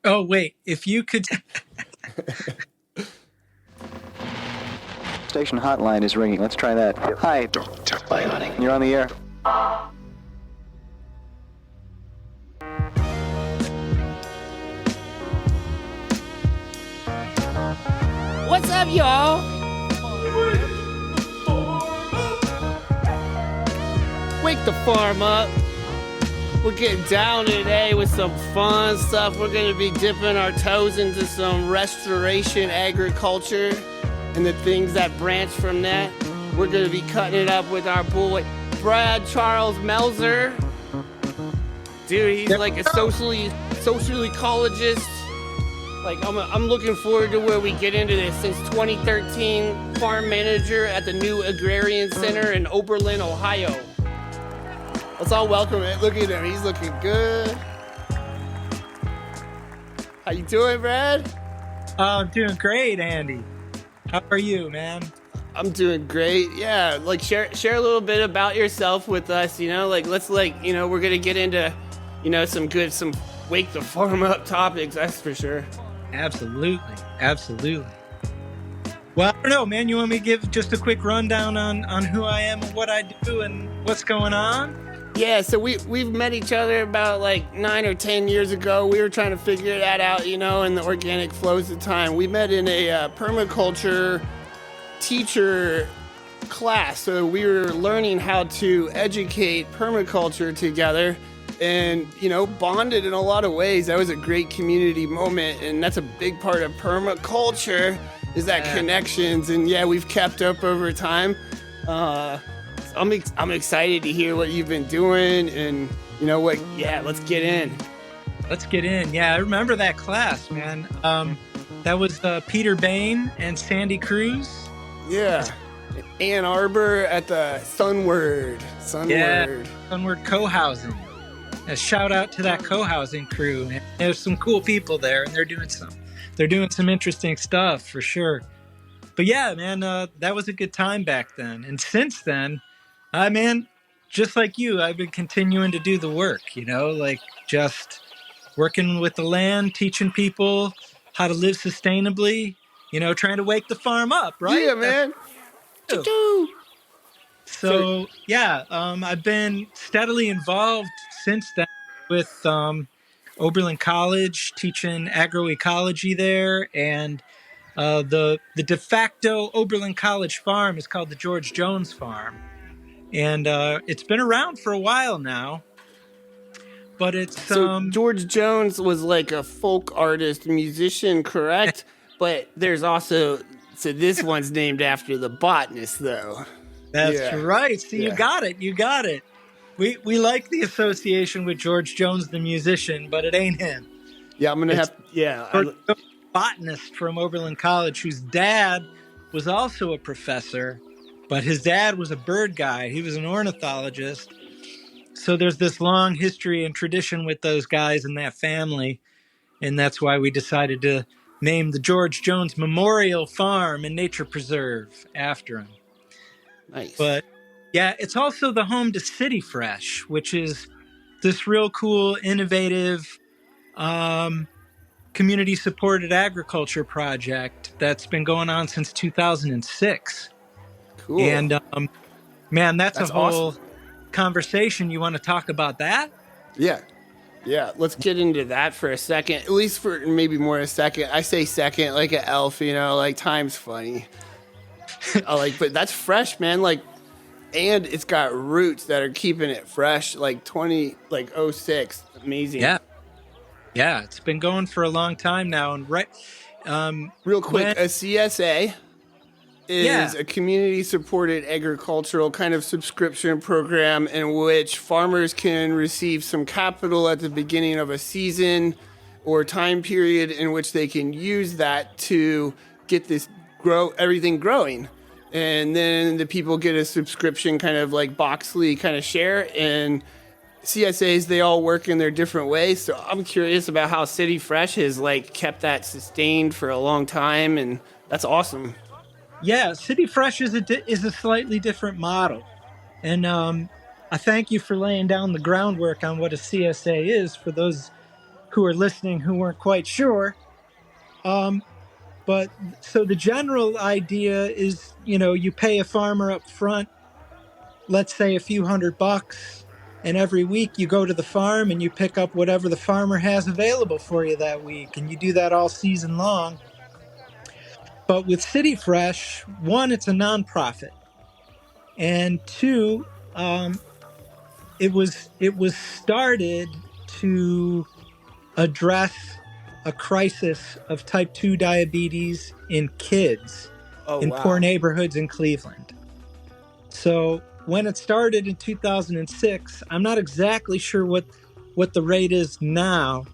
Oh, wait, if you could... Station hotline is ringing. Let's try that. Hi. Don't tell my honey. You're on the air. What's up, y'all? Wake the farm up. We're getting down today with some fun stuff. We're going to be dipping our toes into some restoration agriculture and the things that branch from that. We're going to be cutting it up with our boy, Brad Charles Melzer. Dude, he's like a social ecologist. Like, I'm looking forward to where we get into this. Since 2013, farm manager at the new Agrarian Center in Oberlin, Ohio. Let's all welcome it. Look at him. He's looking good. How you doing, Brad? I'm doing great, Andy. How are you, man? I'm doing great. Yeah, like share a little bit about yourself with us, you know? Like, let's we're going to get into, some wake the farm up topics, that's for sure. Absolutely. Well, I don't know, man. You want me to give just a quick rundown on who I am and what I do and what's going on? Yeah, so we've met each other about like 9 or 10 years ago. We were trying to figure that out, in the organic flows of time. We met in a permaculture teacher class. So we were learning how to educate permaculture together and, bonded in a lot of ways. That was a great community moment. And that's a big part of permaculture is that connections. And yeah, we've kept up over time. I'm excited to hear what you've been doing and let's get in. Yeah, I remember that class, man. That was Peter Bain and Sandy Cruz. Yeah. Ann Arbor at the Sunward. Yeah, Sunward co-housing. A shout out to that co-housing crew. There's some cool people there and they're doing some interesting stuff for sure. But yeah, man, that was a good time back then. And since then, just like you, I've been continuing to do the work, like just working with the land, teaching people how to live sustainably, trying to wake the farm up, right? Yeah, man. So yeah, I've been steadily involved since then with Oberlin College, teaching agroecology there, and the de facto Oberlin College farm is called the George Jones Farm. And it's been around for a while now, but it's... So George Jones was like a folk artist, musician, correct? But there's also... So this one's named after the botanist, though. That's right. See, you got it. We like the association with George Jones, the musician, but it ain't him. Yeah, I'm going to have... Yeah. Botanist from Oberlin College, whose dad was also a professor. But his dad was a bird guide. He was an ornithologist. So there's this long history and tradition with those guys and that family. And that's why we decided to name the George Jones Memorial Farm and Nature Preserve after him. Nice. But yeah, it's also the home to City Fresh, which is this real cool, innovative, community-supported agriculture project that's been going on since 2006. Cool. And, man, that's a whole awesome conversation. You want to talk about that? Yeah. Let's get into that for a second, at least for maybe more a second. I say second, like an elf, like time's funny. But that's fresh, man. And it's got roots that are keeping it fresh, 06. Amazing. Yeah. It's been going for a long time now. And real quick, a CSA is a community-supported agricultural kind of subscription program in which farmers can receive some capital at the beginning of a season or time period in which they can use that to get everything growing. And then the people get a subscription kind of like Boxley kind of share. And CSAs, they all work in their different ways. So I'm curious about how City Fresh has kept that sustained for a long time. And that's awesome. Yeah, City Fresh is a slightly different model. And I thank you for laying down the groundwork on what a CSA is for those who are listening who weren't quite sure. But so the general idea is, you pay a farmer up front, let's say a few $100, and every week you go to the farm and you pick up whatever the farmer has available for you that week. And you do that all season long. But with City Fresh, one, it's a nonprofit. And two, it was started to address a crisis of type 2 diabetes in kids in poor neighborhoods in Cleveland. So when it started in 2006, I'm not exactly sure what the rate is now,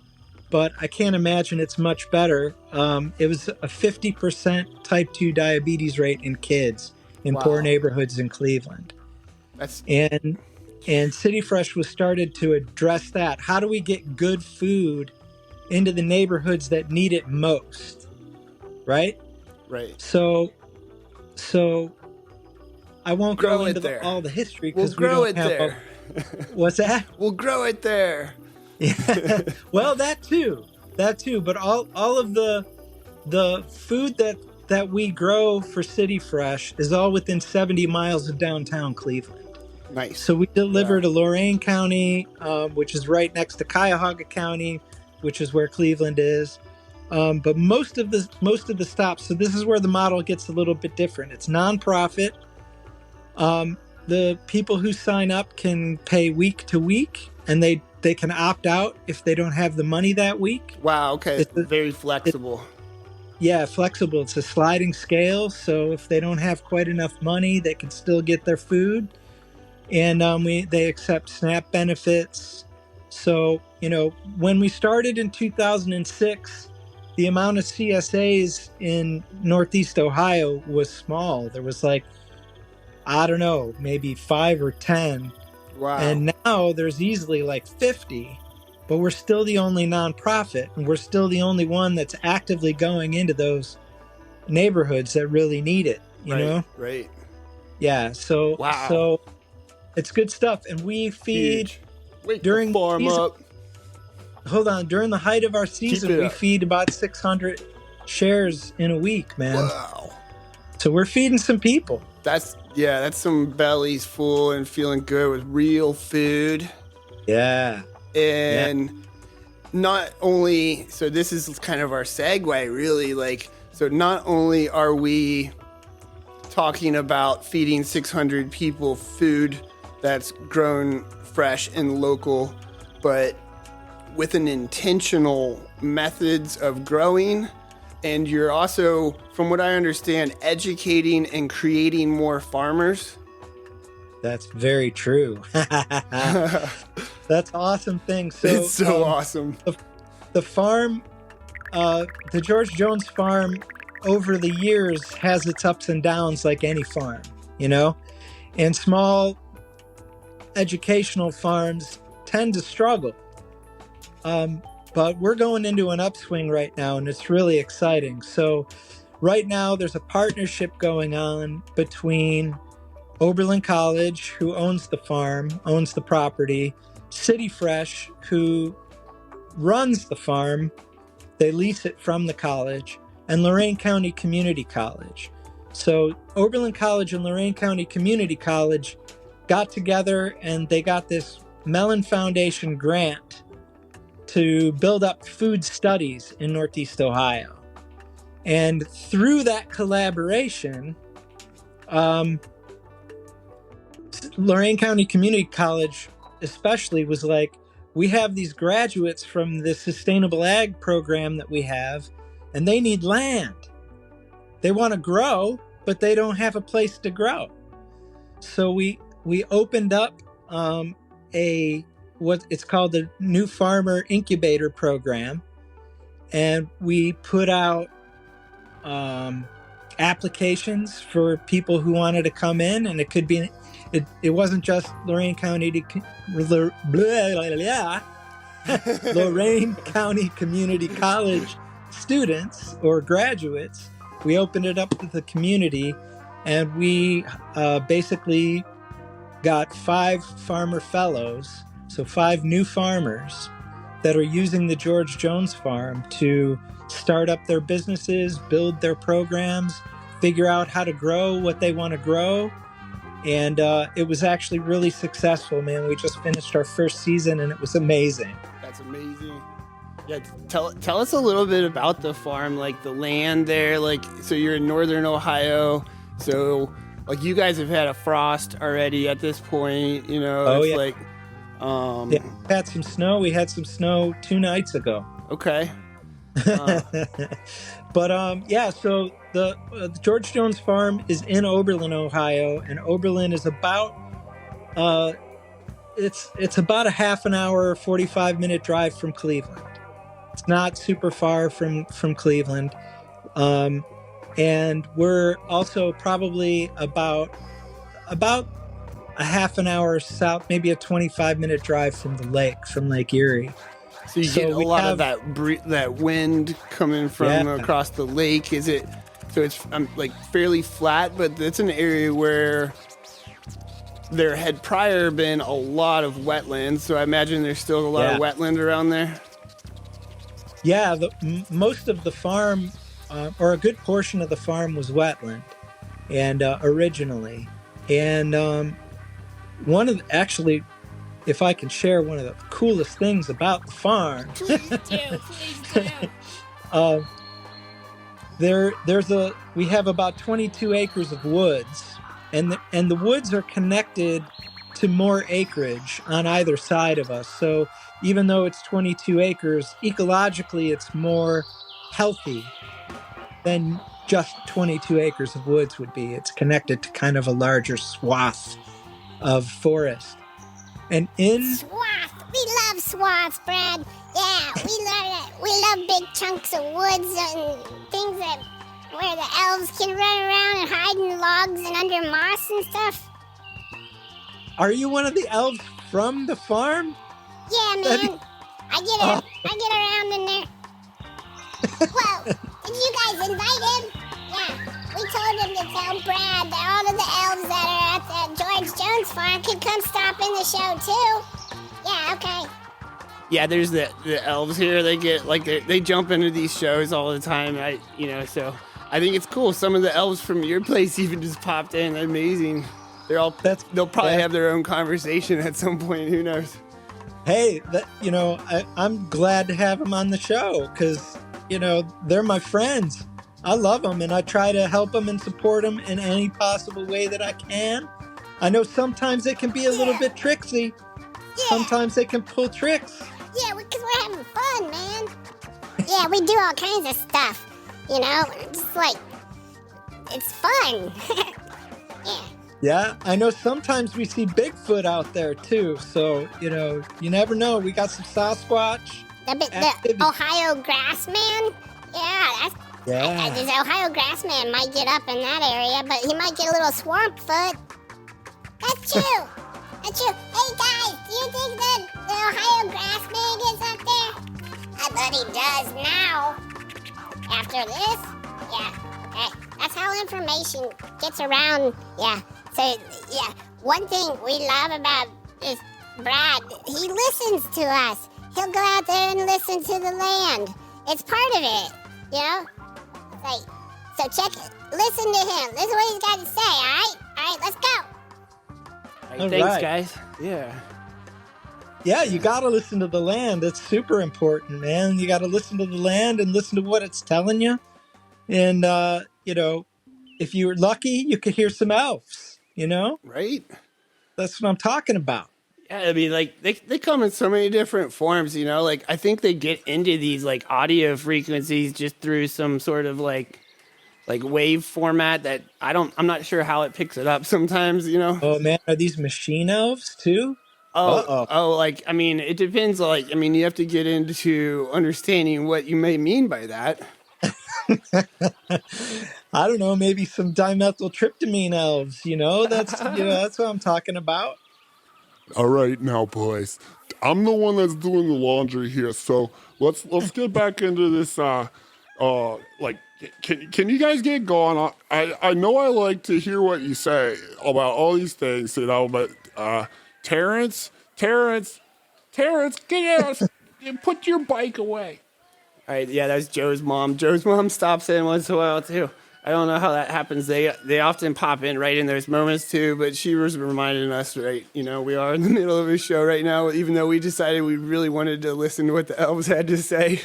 but I can't imagine it's much better. It was a 50% type 2 diabetes rate in kids in poor neighborhoods in Cleveland. And City Fresh was started to address that. How do we get good food into the neighborhoods that need it most? Right? Right. So I won't go into all the history because we don't have there. What's that? We'll grow it there. Yeah. Well, that too. But all of the food that we grow for City Fresh is all within 70 miles of downtown Cleveland. Nice. So we deliver to Lorain County, which is right next to Cuyahoga County, which is where Cleveland is. But most of the stops. So this is where the model gets a little bit different. It's nonprofit. The people who sign up can pay week to week, and they can opt out if they don't have the money that week. Wow. Okay. It's very flexible. Flexible. It's a sliding scale. So if they don't have quite enough money, they can still get their food. And they accept SNAP benefits. So, when we started in 2006, the amount of CSAs in Northeast Ohio was small. There was maybe 5 or 10. Wow. And now there's easily 50, but we're still the only nonprofit, and we're still the only one that's actively going into those neighborhoods that really need it, you know? Right. Yeah. So, so it's good stuff. And we feed during during the height of our season, we feed about 600 shares in a week, man. Wow. So we're feeding some people. That's some bellies full and feeling good with real food. Yeah. And not only, so this is kind of our segue, really. So not only are we talking about feeding 600 people food that's grown fresh and local, but with an intentional methods of growing. And you're also, from what I understand, educating and creating more farmers. That's very true. That's awesome thing. So it's so awesome. The farm, the George Jones farm, over the years has its ups and downs like any farm, and small educational farms tend to struggle. But we're going into an upswing right now, and it's really exciting. So right now there's a partnership going on between Oberlin College, who owns the farm, owns the property, City Fresh, who runs the farm, they lease it from the college, and Lorain County Community College. So Oberlin College and Lorain County Community College got together, and they got this Mellon Foundation grant to build up food studies in Northeast Ohio. And through that collaboration, Lorain County Community College especially was like, we have these graduates from the sustainable ag program that we have, and they need land. They want to grow, but they don't have a place to grow. So we opened up what it's called the New Farmer Incubator Program, and we put out applications for people who wanted to come in, and it could be it wasn't just Lorain County Lorain County Community College students or graduates. We opened it up to the community, and we basically got 5 farmer fellows. So 5 new farmers that are using the George Jones Farm to start up their businesses, build their programs, figure out how to grow what they want to grow. And it was actually really successful, man. We just finished our first season and it was amazing. That's amazing. Yeah, tell us a little bit about the farm, like the land there. Like, so you're in northern Ohio, so like you guys have had a frost already at this point, you know. Oh, it's yeah. like Yeah, we had some snow. We had some snow 2 nights ago. Okay. But yeah, so the George Jones Farm is in Oberlin, Ohio, and Oberlin is about it's about a half an hour, 45-minute drive from Cleveland. It's not super far from Cleveland, and we're also probably about a half an hour south, maybe a 25-minute drive from the lake, from Lake Erie. So you get a lot of that wind coming from across the lake. Is it? So it's like fairly flat, but it's an area where there had prior been a lot of wetlands. So I imagine there's still a lot of wetland around there. Yeah, most of the farm, or a good portion of the farm, was wetland, and originally, and actually, if I can share one of the coolest things about the farm, Please do. We have about 22 acres of woods, and the woods are connected to more acreage on either side of us. So even though it's 22 acres, ecologically it's more healthy than just 22 acres of woods would be. It's connected to kind of a larger swath of forest. And Swath. We love swaths, Brad. Yeah, we love it. We love big chunks of woods and things where the elves can run around and hide in logs and under moss and stuff. Are you one of the elves from the farm? Yeah, man. I get around in there. Well, did you guys invite him? Yeah, we told him to tell Brad that all of the elves that are at the George Jones Farm can come stop in the show too. Yeah, okay. Yeah, there's the elves here. They get like they jump into these shows all the time. So I think it's cool. Some of the elves from your place even just popped in. Amazing. They'll probably have their own conversation at some point. Who knows? Hey, I'm glad to have them on the show because, they're my friends. I love them and I try to help them and support them in any possible way that I can. I know sometimes it can be a little bit tricksy. Yeah. Sometimes they can pull tricks. Yeah, because we're having fun, man. Yeah, we do all kinds of stuff, just like, it's fun. Yeah. Yeah, I know sometimes we see Bigfoot out there too, so, you never know. We got some Sasquatch. The Ohio Grassman? Yeah, this Ohio Grassman might get up in that area, but he might get a little swamp foot. That's true. That's true. Hey, guys, do you think that the Ohio Grassman gets up there? I bet he does now. After this? Yeah. That's how information gets around. Yeah. So, yeah, one thing we love about is Brad, he listens to us. He'll go out there and listen to the land. It's part of it, Like, so check it. Listen to him. This is what he's got to say, all right? All right, let's go. All right, thanks, guys. Yeah. Yeah, you got to listen to the land. It's super important, man. You got to listen to the land and listen to what it's telling you. And, if you're lucky, you could hear some elves, Right? That's what I'm talking about. Yeah, I mean, like, they come in so many different forms, Like, I think they get into these, like, audio frequencies just through some sort of, like wave format that I'm not sure how it picks it up sometimes, Oh, man, are these machine elves, too? It depends. You have to get into understanding what you may mean by that. I don't know, maybe some dimethyltryptamine elves, that's what I'm talking about. All right, now, boys, I'm the one that's doing the laundry here, so let's get back into this. Can you guys get going? I know I like to hear what you say about all these things, but Terrence, get out. Put your bike away. All right, yeah, that's Joe's mom. Joe's mom stops in once in a while too. I don't know how that happens. They often pop in right in those moments too. But she was reminding us, right? You know, we are in the middle of a show right now. Even though we decided we really wanted to listen to what the elves had to say.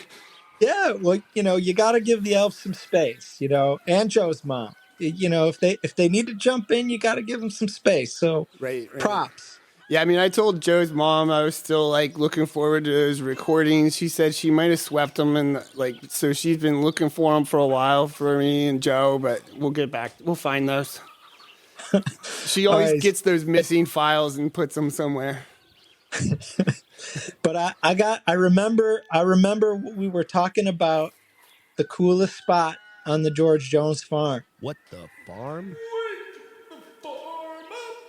Yeah, well, you know, you got to give the elves some space, you know, and Joe's mom. You know, if they need to jump in, you got to give them some space. So, Right. props. Yeah, I mean, I told Joe's mom I was still like looking forward to those recordings. She said she might have swept them, and like, so she's been looking for them for a while for me and Joe. But we'll get back. We'll find those. She always gets those missing files and puts them somewhere. But I remember we were talking about the coolest spot on the George Jones farm. What the farm?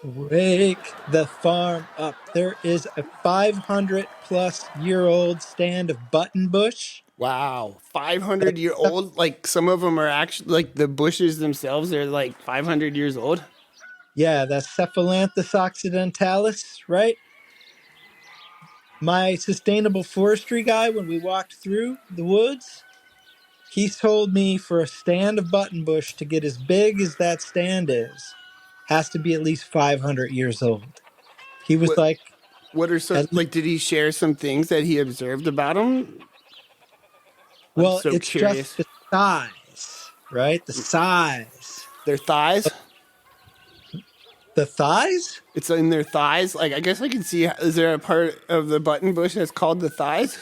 Wake the farm up. There is a 500-plus-year-old stand of buttonbush. Wow, 500-year-old. Like some of them are actually like the bushes themselves. They're like 500 years old. Yeah, that's Cephalanthus occidentalis, right? My sustainable forestry guy, when we walked through the woods, he told me for a stand of buttonbush to get as big as that stand is, has to be at least 500 years old. He was what are some, like, did he share some things that he observed about them? Well, so it's curious. just the size, right? The size. Their thighs? The thighs? It's in their thighs? Like, I guess I can see, is there a part of the button bush that's called the thighs?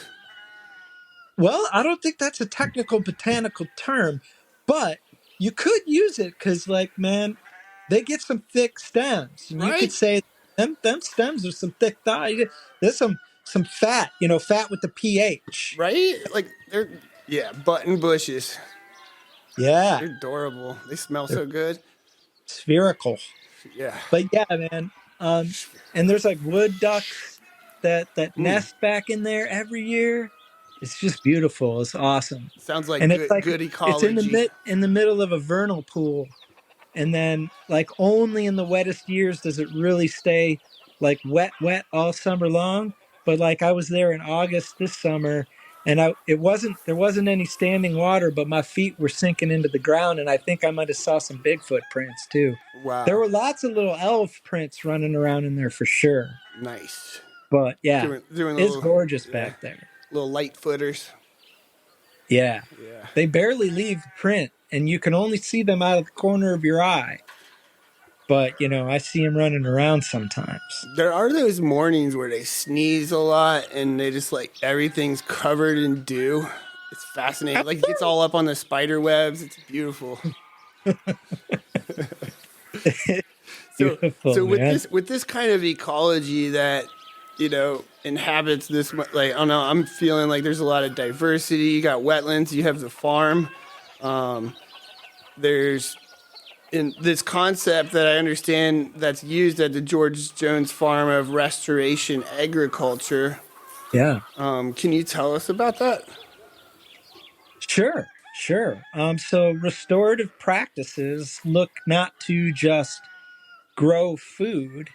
Well, I don't think that's a technical botanical term, but you could use it because, like, man, they get some thick stems. And right. You could say them stems are some thick thighs. There's some fat, you know, fat with the pH. Right? Like, button bushes. Yeah. They're adorable. They smell so good. Spherical. Yeah. But yeah, man. And there's like wood ducks that nest back in there every year. It's just beautiful. It's awesome. Sounds like and good, it's like, good ecology. It's in the middle of a vernal pool. And then like only in the wettest years does it really stay like wet all summer long. But like I was there in August this summer and there wasn't any standing water, but my feet were sinking into the ground. And I think I might've saw some Bigfoot prints too. Wow. There were lots of little elf prints running around in there for sure. Nice. But yeah, it's gorgeous back there. Little light footers. Yeah. They barely leave print, and you can only see them out of the corner of your eye. But, you know, I see them running around sometimes. There are those mornings where they sneeze a lot, and they just, like, everything's covered in dew. It's fascinating. Like, it gets all up on the spider webs. It's beautiful. So with this kind of ecology that, you know, inhabits this, like, I don't know, I'm feeling like there's a lot of diversity. You got wetlands, you have the farm. There's in this concept that I understand that's used at the George Jones farm of restoration agriculture. Yeah. Can you tell us about that? Sure. So restorative practices look not to just grow food,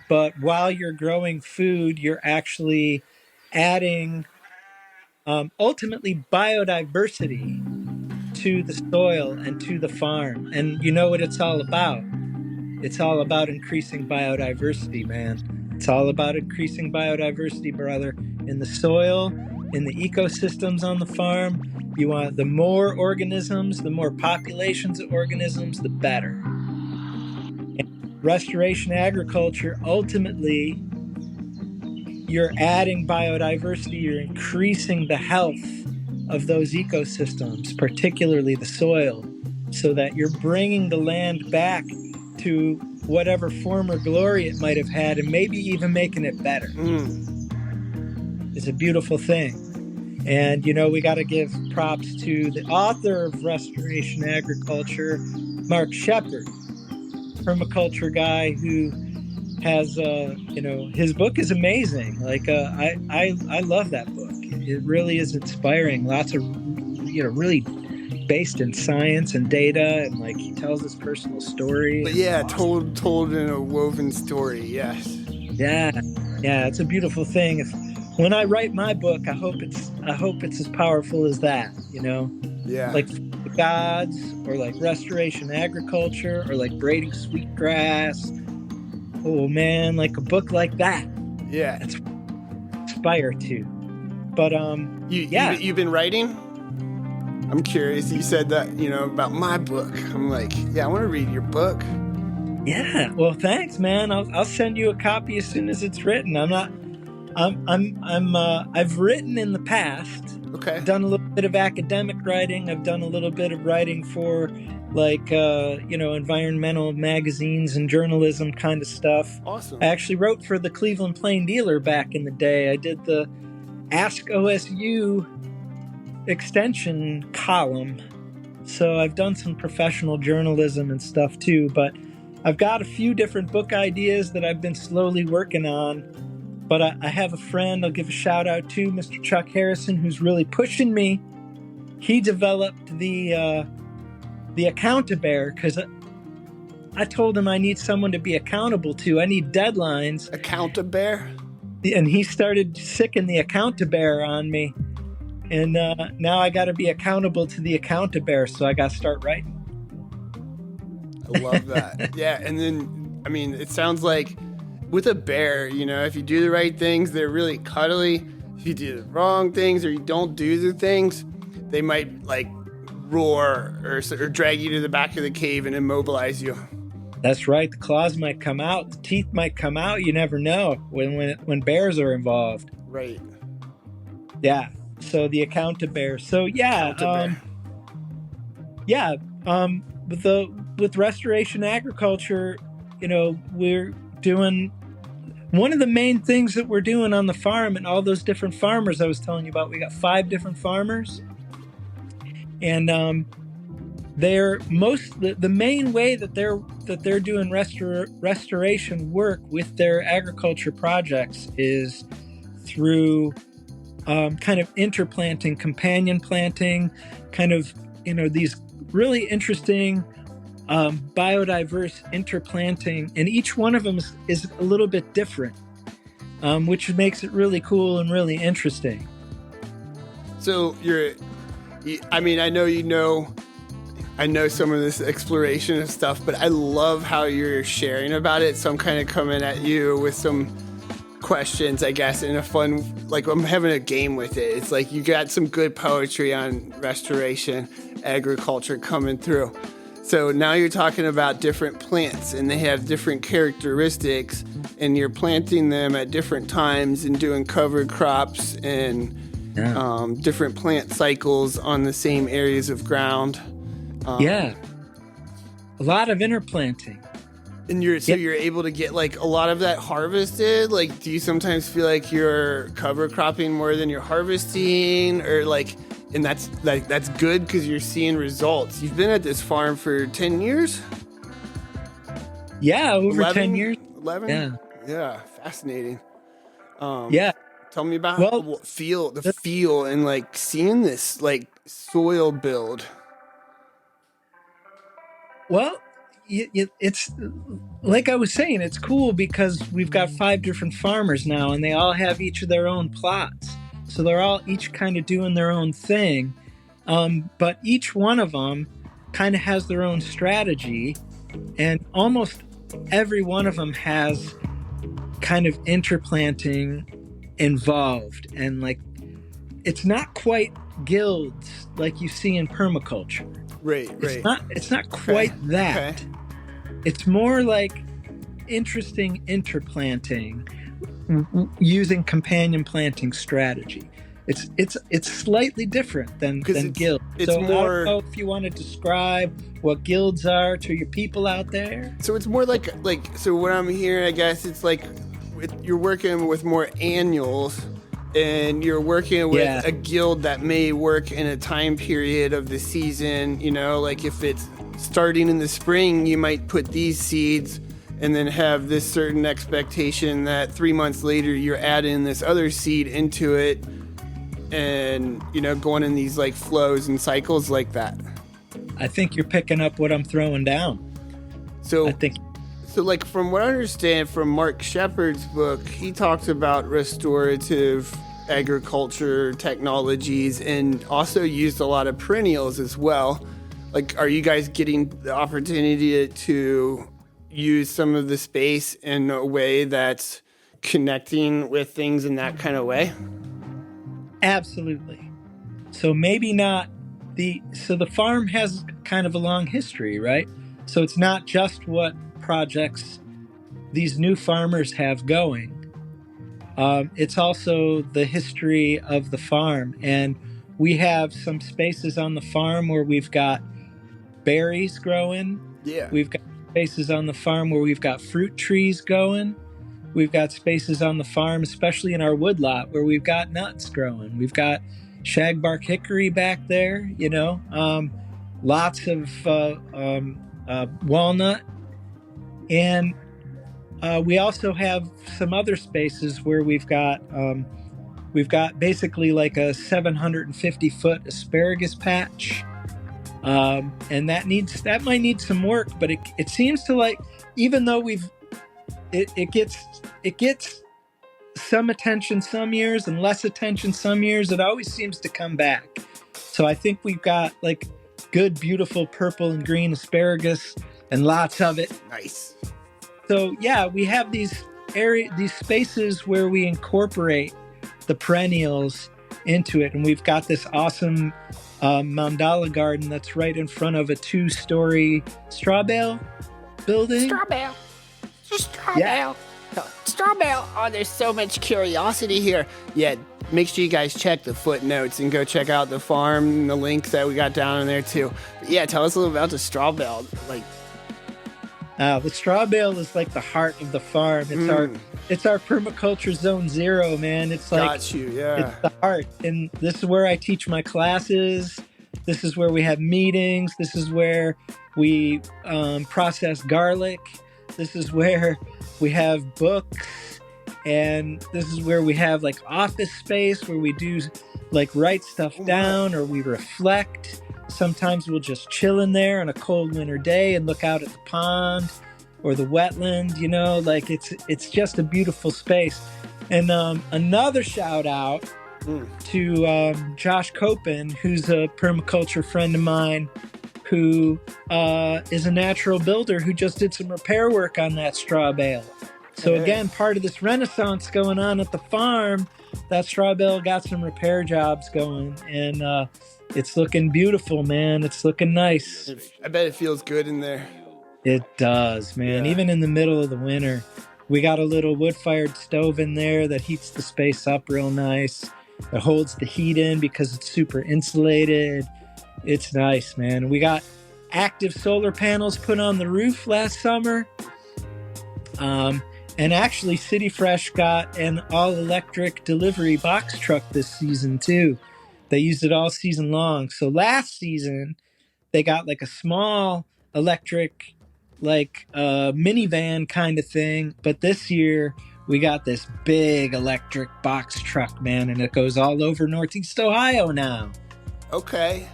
but while you're growing food, you're actually adding ultimately biodiversity to the soil and to the farm. And you know what it's all about? It's all about increasing biodiversity, man. It's all about increasing biodiversity, brother. In the soil, in the ecosystems on the farm, you want the more organisms, the more populations of organisms, the better. Restoration agriculture, ultimately, you're adding biodiversity, you're increasing the health of those ecosystems, particularly the soil, so that you're bringing the land back to whatever former glory it might have had and maybe even making it better. It's a beautiful thing. And, you know, we got to give props to the author of Restoration Agriculture, Mark Shepard, permaculture guy who has, you know, his book is amazing. Like, I love that book. It really is inspiring. Lots of, you know, really based in science and data, and like he tells his personal story. But yeah, awesome. told in a woven story. Yes. Yeah, it's a beautiful thing. when I write my book, I hope it's as powerful as that, you know? Yeah. Like the gods, or like restoration agriculture, or like braiding sweetgrass. Oh man, like a book like that. Yeah. That's aspire to. But you've been writing? I'm curious. You said that, you know, about my book. I'm like, yeah, I want to read your book. Yeah. Well, thanks, man. I'll send you a copy as soon as it's written. I've written in the past. Okay. I've done a little bit of academic writing. I've done a little bit of writing for like environmental magazines and journalism kind of stuff. Awesome. I actually wrote for the Cleveland Plain Dealer back in the day. I did the Ask OSU extension column. So I've done some professional journalism and stuff too, but I've got a few different book ideas that I've been slowly working on. But I have a friend I'll give a shout out to, Mr. Chuck Harrison, who's really pushing me. He developed the Account-A-Bear, because I told him I need someone to be accountable to. I need deadlines. Account-A-Bear? And he started sicking the Account-A-Bear on me. And now I got to be accountable to the Account-A-Bear, so I got to start writing. I love that. Yeah, and then, I mean, it sounds like with a bear, you know, if you do the right things, they're really cuddly. If you do the wrong things or you don't do the things, they might, like, roar or drag you to the back of the cave and immobilize you. That's right. The claws might come out. The teeth might come out. You never know when bears are involved. Right. Yeah. So the Account-A-Bear. So yeah. With restoration agriculture, you know, we're doing one of the main things that we're doing on the farm, and all those different farmers I was telling you about. We got 5 different farmers, and the main way that they're doing restoration work with their agriculture projects is through kind of interplanting, companion planting, kind of, you know, these really interesting biodiverse interplanting, and each one of them is a little bit different, which makes it really cool and really interesting. So I know some of this exploration and stuff, but I love how you're sharing about it. So I'm kind of coming at you with some questions, I guess, in a fun, like I'm having a game with it. It's like you got some good poetry on restoration agriculture coming through. So now you're talking about different plants, and they have different characteristics, and you're planting them at different times and doing cover crops and different plant cycles on the same areas of ground. A lot of interplanting. And you're able to get like a lot of that harvested. Like, do you sometimes feel like you're cover cropping more than you're harvesting, or like? And that's good because you're seeing results. You've been at this farm for 10 years? Yeah, over 11? 10 years. 11? Yeah. Yeah, fascinating. Tell me about the feel and like seeing this like soil build. Well, it's like I was saying, it's cool because we've got 5 different farmers now, and they all have each of their own plots. So they're all each kind of doing their own thing. But each one of them kind of has their own strategy. And almost every one of them has kind of interplanting involved. And like, it's not quite guilds like you see in permaculture. Right. It's not quite that. Okay. It's more like interesting interplanting using companion planting strategy. It's slightly different than guilds. So more, I don't know if you want to describe what guilds are to your people out there. So it's more like so what I'm hearing, I guess it's like you're working with more annuals, and you're working with a guild that may work in a time period of the season. You know, like if it's starting in the spring, you might put these seeds and then have this certain expectation that 3 months later you're adding this other seed into it, and, you know, going in these like flows and cycles like that. I think you're picking up what I'm throwing down. So like from what I understand from Mark Shepard's book, he talks about restorative agriculture technologies and also used a lot of perennials as well. Like, are you guys getting the opportunity to use some of the space in a way that's connecting with things in that kind of way? Absolutely. So maybe not so the farm has kind of a long history, right? So it's not just what projects these new farmers have going. It's also the history of the farm. And we have some spaces on the farm where we've got berries growing. Yeah. We've got spaces on the farm where we've got fruit trees going. We've got spaces on the farm, especially in our woodlot, where we've got nuts growing. We've got shagbark hickory back there, lots of walnut. And we also have some other spaces where we've got basically like a 750-foot asparagus patch. And that might need some work, but it seems to, like, even though it gets some attention some years and less attention some years, it always seems to come back. So I think we've got like good, beautiful purple and green asparagus and lots of it. Nice. So yeah, we have these spaces where we incorporate the perennials into it, and we've got this awesome mandala garden that's right in front of a 2-story straw bale building. Straw bale. Oh, there's so much curiosity here. Yeah, make sure you guys check the footnotes and go check out the farm and the links that we got down in there too. But yeah, tell us a little about the straw bale. Like, the straw bale is like the heart of the farm. It's our permaculture zone 0, man. It's like got you, yeah. It's the heart, and this is where I teach my classes. This is where we have meetings. This is where we process garlic. This is where we have books, and this is where we have like office space where we do like write stuff down, or we reflect. Sometimes we'll just chill in there on a cold winter day and look out at the pond or the wetland, like it's just a beautiful space. And another shout out to Josh Copen, who's a permaculture friend of mine, who is a natural builder who just did some repair work on that straw bale. So again, part of this renaissance going on at the farm, that straw bale got some repair jobs going, and it's looking beautiful, man. It's looking nice. I bet it feels good in there. It does, man. Yeah. Even in the middle of the winter, we got a little wood-fired stove in there that heats the space up real nice. It holds the heat in because it's super insulated. It's nice, man. We got active solar panels put on the roof last summer. And actually, City Fresh got an all-electric delivery box truck this season, too. They used it all season long. So last season, they got like a small electric, like minivan kind of thing. But this year, we got this big electric box truck, man. And it goes all over Northeast Ohio now. Okay.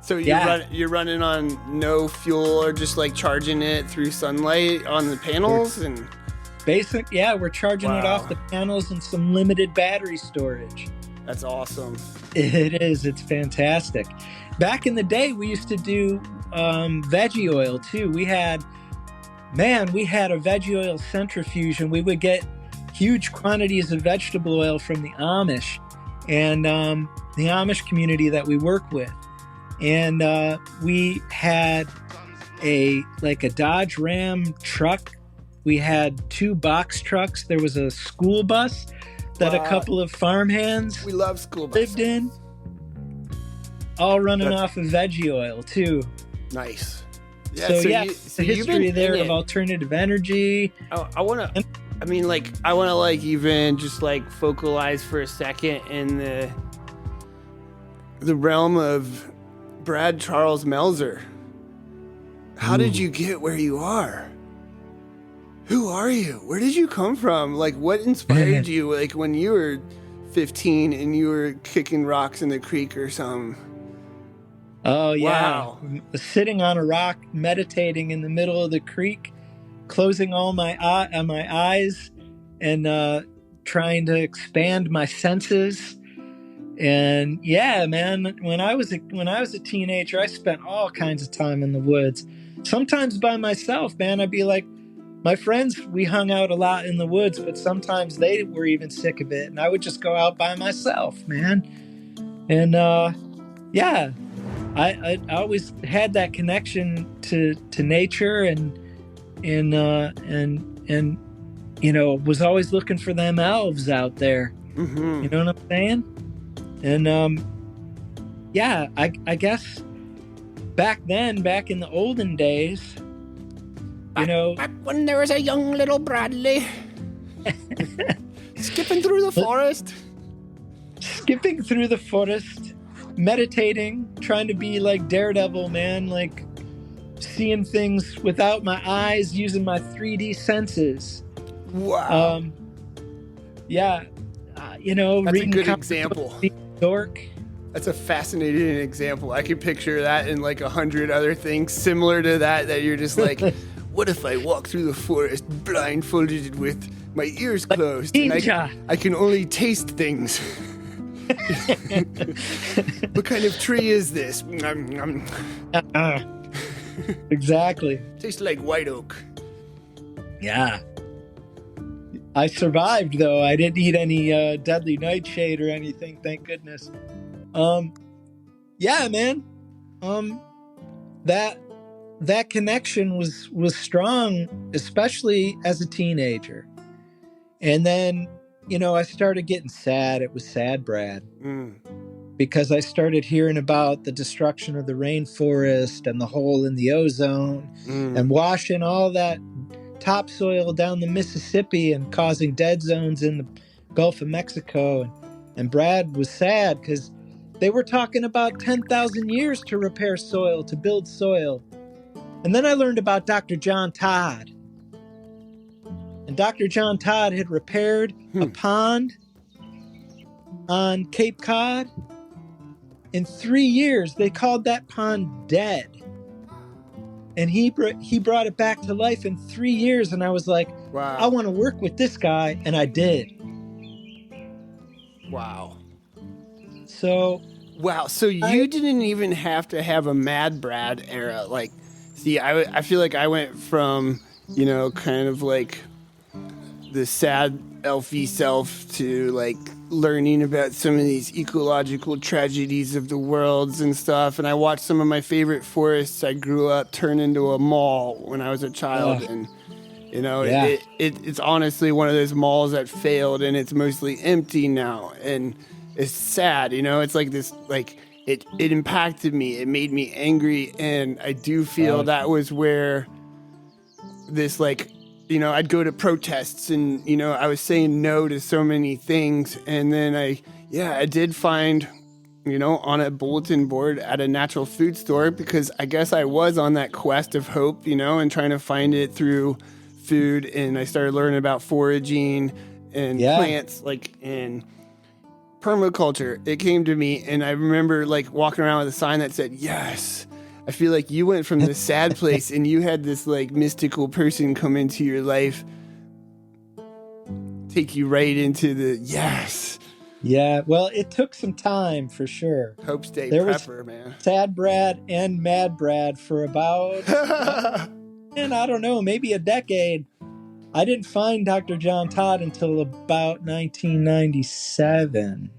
So you're running on no fuel, or just like charging it through sunlight on the panels? And we're charging it off the panels and some limited battery storage. That's awesome. It is. It's fantastic. Back in the day, we used to do veggie oil too. We had a veggie oil centrifuge, and we would get huge quantities of vegetable oil from the Amish and the Amish community that we work with. And we had a Dodge Ram truck. We had 2 box trucks. There was a school bus that a couple of farmhands we love school buses. Lived in. All running off of veggie oil too. Nice. Yeah, the history there of alternative energy. I want to even just like focalize for a second in the realm of Brad Charles Melzer. How did you get where you are? Who are you? Where did you come from? Like, what inspired you? Like when you were 15 and you were kicking rocks in the creek or something. Oh yeah. Wow. Sitting on a rock, meditating in the middle of the creek, closing all my eyes, and trying to expand my senses. And yeah, man, when I was a teenager, I spent all kinds of time in the woods. Sometimes by myself, man. I'd be like, my friends, we hung out a lot in the woods, but sometimes they were even sick of it, and I would just go out by myself, man. And yeah, I always had that connection to nature, and you know, was always looking for them elves out there. Mm-hmm. You know what I'm saying? And yeah, I guess back then, back in the olden days, you know, Back when there was a young little Bradley skipping through the forest. skipping through the forest, meditating, trying to be like Daredevil, man, like seeing things without my eyes, using my 3D senses. Wow. Yeah, you know, That's a reading good comics example. about being a dork. That's a fascinating example. I can picture that in like 100 other things similar to that you're just like, what if I walk through the forest blindfolded with my ears closed and I can only taste things? What kind of tree is this? Exactly. Tastes like white oak. Yeah. I survived, though. I didn't eat any deadly nightshade or anything, thank goodness. Yeah, man. That connection was strong, especially as a teenager. And then, you know, I started getting sad. It was sad, Brad. Because I started hearing about the destruction of the rainforest and the hole in the ozone and washing all that topsoil down the Mississippi and causing dead zones in the Gulf of Mexico. And Brad was sad because they were talking about 10,000 years to repair soil, to build soil. And then I learned about Dr. John Todd. And Dr. John Todd had repaired a pond on Cape Cod. In 3 years, they called that pond dead. And he brought it back to life in 3 years. And I was like, wow. I want to work with this guy. And I did. Wow. So you didn't even have to have a Mad Brad era. Like, see, I feel like I went from, you know, kind of like the sad Elfy self to like learning about some of these ecological tragedies of the worlds and stuff. And I watched some of my favorite forests I grew up turn into a mall when I was a child. And, you know, it's honestly one of those malls that failed and it's mostly empty now. And it's sad, you know, it's like this, like it impacted me. It made me angry. And I do feel that was where this, like, you know, I'd go to protests and, you know, I was saying no to so many things. And then I did find, you know, on a bulletin board at a natural food store, because I guess I was on that quest of hope, you know, and trying to find it through food. And I started learning about foraging and plants, like in permaculture. It came to me and I remember like walking around with a sign that said, yes. I feel like you went from this sad place and you had this like mystical person come into your life, take you right into the yes. Yeah, well, it took some time for sure. Hope Stay there Prepper, was man. Sad Brad and Mad Brad for about, and I don't know, maybe a decade. I didn't find Dr. John Todd until about 1997.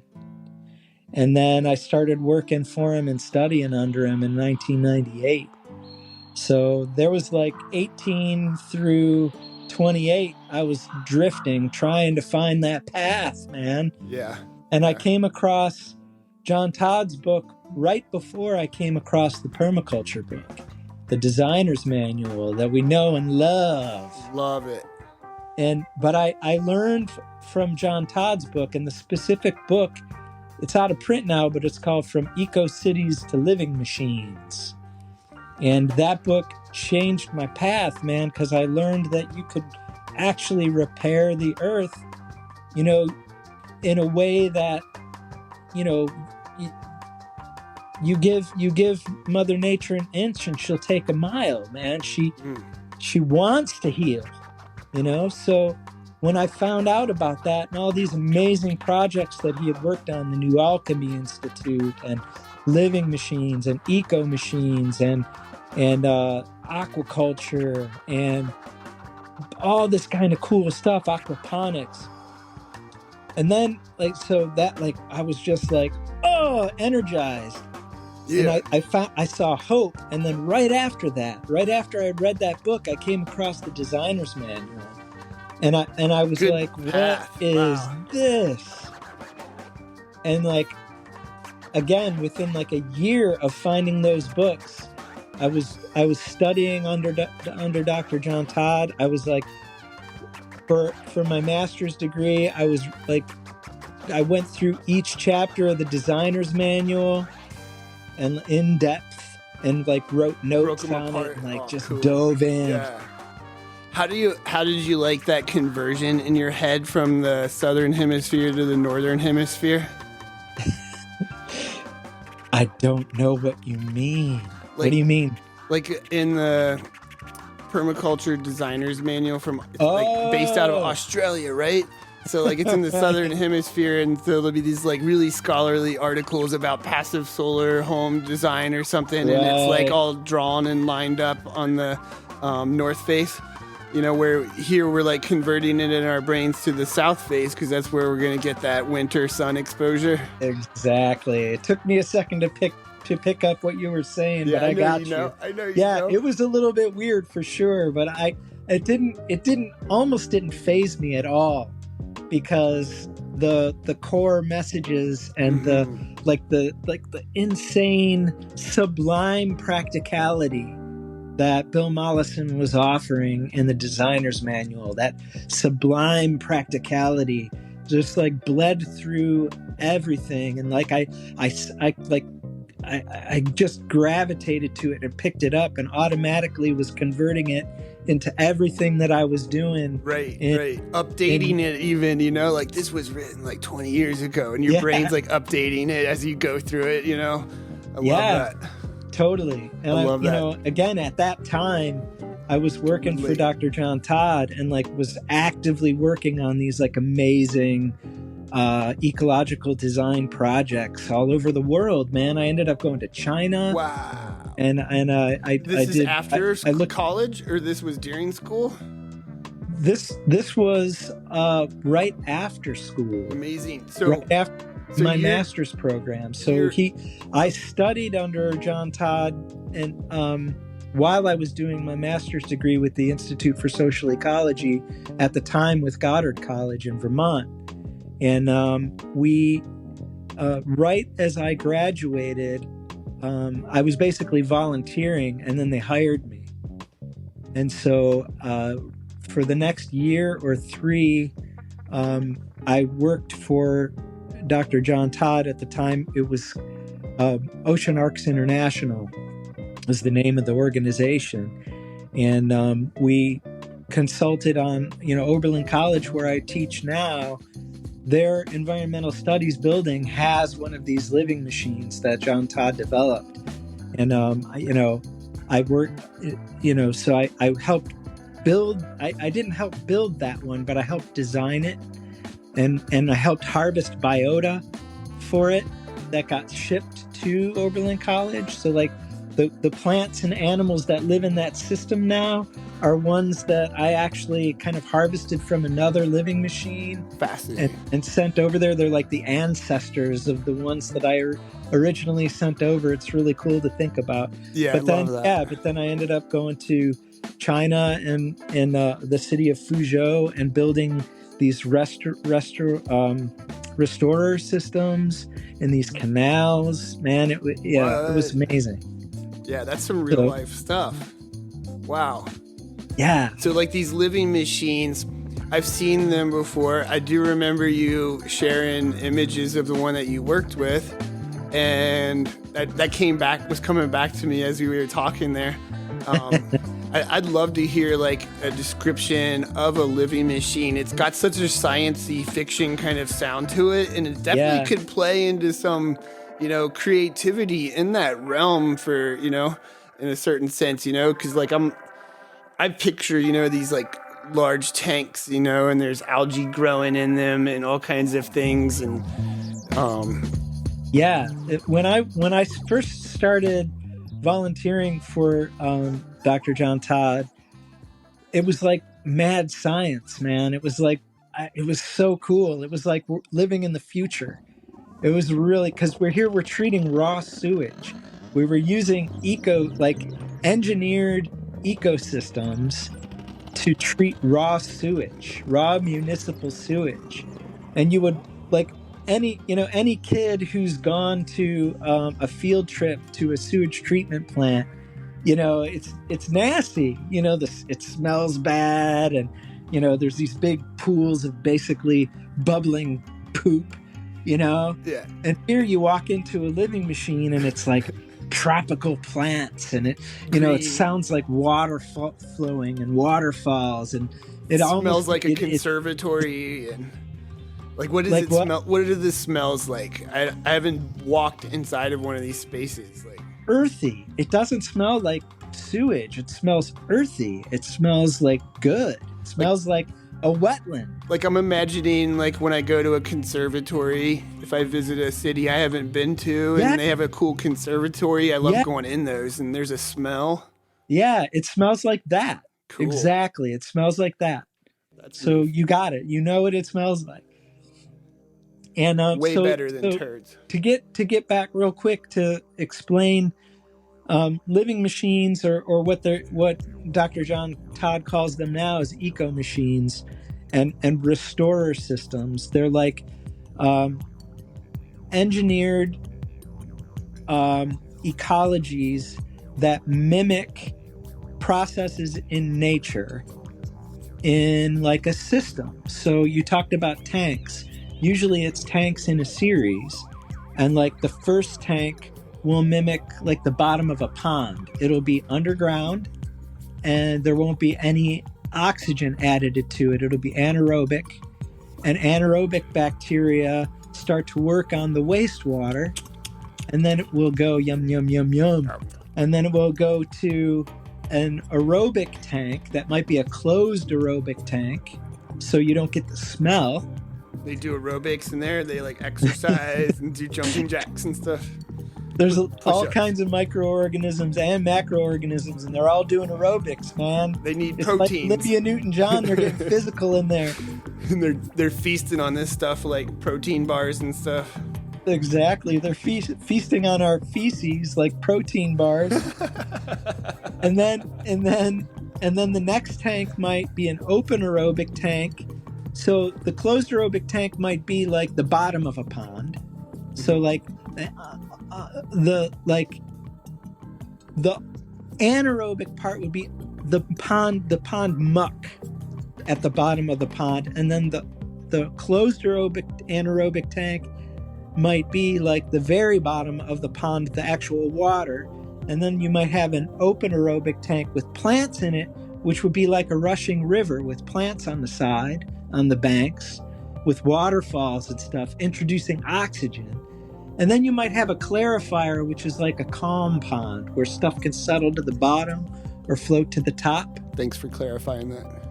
And then I started working for him and studying under him in 1998. So there was like 18 through 28, I was drifting, trying to find that path, man. Yeah. And I came across John Todd's book right before I came across the permaculture book, the designer's manual that we know and love. Love it. But I learned from John Todd's book, and the specific book, it's out of print now, but it's called From Eco Cities to Living Machines. And that book changed my path, man, because I learned that you could actually repair the earth, you know, in a way that, you know, you give Mother Nature an inch and she'll take a mile, man. She wants to heal, you know? So when I found out about that and all these amazing projects that he had worked on, the New Alchemy Institute and living machines and eco machines and aquaculture and all this kind of cool stuff, aquaponics. And then I was just like, oh, energized. Yeah. And I saw hope. And then right after I read that book, I came across the designer's manual. And I was Good like, path. what is Wow. this? And like, again, within like a year of finding those books, I was studying under Dr. John Todd. I was like, for my master's degree, I went through each chapter of the designer's manual and in depth and like wrote notes on apart. it and like just Cool. dove in. Yeah. How did you like that conversion in your head from the southern hemisphere to the northern hemisphere? I don't know what you mean. What do you mean? Like in the permaculture designer's manual based out of Australia, right? So like it's in the southern hemisphere, and so there'll be these like really scholarly articles about passive solar home design or something, and it's like all drawn and lined up on the north face. You know, where here we're like converting it in our brains to the south face because that's where we're going to get that winter sun exposure. Exactly. It took me a second to pick up what you were saying, but I got you. I know you Yeah, know. it was a little bit weird for sure, but it almost didn't faze me at all, because the core messages and the insane sublime practicality that Bill Mollison was offering in the designer's manual, that sublime practicality just like bled through everything. And like I just gravitated to it and picked it up and automatically was converting it into everything that I was doing. Right. Updating it even, you know, like this was written like 20 years ago and your brain's like updating it as you go through it, you know? I love that. Totally. And I love that. You know, again, at that time, I was working for Dr. John Todd and like was actively working on these like amazing ecological design projects all over the world, man. I ended up going to China. Wow. And I This did after I looked, college, or this was during school? This was right after school. Amazing. So right after my master's program. So I studied under John Todd, and while I was doing my master's degree with the Institute for Social Ecology at the time with Goddard College in Vermont. And we right as I graduated, I was basically volunteering, and then they hired me. And so for the next year or three, I worked for Dr. John Todd. At the time, it was Ocean Arcs International was the name of the organization. And we consulted on, Oberlin College, where I teach now. Their environmental studies building has one of these living machines that John Todd developed. And, I worked, so I helped build, I didn't help build that one, but I helped design it. And I helped harvest biota for it that got shipped to Oberlin College. So like the plants and animals that live in that system now are ones that I actually kind of harvested from another living machine. Fascinating. And sent over there. They're like the ancestors of the ones that I originally sent over. It's really cool to think about. Yeah, but love that. But then I ended up going to China and the city of Fuzhou and building these restorer systems in these canals. Man, it was amazing. Yeah, that's some real life stuff. Wow. Yeah. So like these living machines, I've seen them before. I do remember you sharing images of the one that you worked with, and that was coming back to me as we were talking there. I'd love to hear like a description of a living machine. It's got such a science-y fiction kind of sound to it, and it definitely could play into some, creativity in that realm for, in a certain sense, because like I picture, these like large tanks, you know, and there's algae growing in them and all kinds of things. And when I first started volunteering for Dr. John Todd, it was like mad science, man. It was like it was so cool. It was like we're living in the future. It was really, because we're treating raw sewage. We were using engineered ecosystems to treat raw sewage, raw municipal sewage. And you would, like, any kid who's gone to a field trip to a sewage treatment plant, you know, it's nasty. You know, it smells bad, and you know, there's these big pools of basically bubbling poop. You know? Yeah. And here you walk into a living machine and it's like tropical plants, and it sounds like water flowing and waterfalls, and it smells like a conservatory. And like, what does it smell? What do this smells like? I haven't walked inside of one of these spaces. Like, earthy. It doesn't smell like sewage. It smells earthy. It smells like good. It smells like a wetland. Like, I'm imagining, like, when I go to a conservatory, if I visit a city I haven't been to, and they have a cool conservatory, I love going in those, and there's a smell. Yeah, it smells like that. Cool. Exactly. It smells like that. So you got it. You know what it smells like. And way better than turds. To get back real quick to explain living machines, or what Dr. John Todd calls them now is eco machines and restorer systems. They're like engineered ecologies that mimic processes in nature in like a system. So you talked about tanks. Usually it's tanks in a series, and like the first tank will mimic like the bottom of a pond. It'll be underground, and there won't be any oxygen added to it. It'll be anaerobic, and anaerobic bacteria start to work on the wastewater, and then it will go yum, yum, yum, yum. And then it will go to an aerobic tank that might be a closed aerobic tank, so you don't get the smell. They do aerobics in there. They like exercise and do jumping jacks and stuff. There's all kinds of microorganisms and macroorganisms, and they're all doing aerobics, man. They need it's proteins. Like Olivia Newton-John, they're getting physical in there. And they're feasting on this stuff, like protein bars and stuff. Exactly. They're feasting on our feces like protein bars. and then the next tank might be an open aerobic tank. So the closed aerobic tank might be like the bottom of a pond. So like the anaerobic part would be the pond muck at the bottom of the pond, and then the closed anaerobic tank might be like the very bottom of the pond, the actual water. And then you might have an open aerobic tank with plants in it, which would be like a rushing river with plants on the side, on the banks, with waterfalls and stuff, introducing oxygen. And then you might have a clarifier, which is like a calm pond where stuff can settle to the bottom or float to the top. Thanks for clarifying that.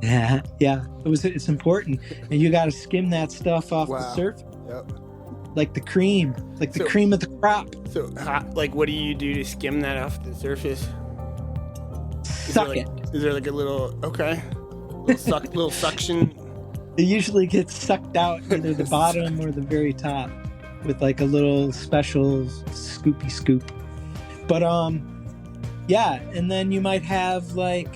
Yeah. It's important. And you got to skim that stuff off the surface. Yep. Like the cream of the crop. So, like, what do you do to skim that off the surface? Suck it. Is there like a little little suction? It usually gets sucked out either the bottom or the very top with like a little special scoopy scoop. But and then you might have like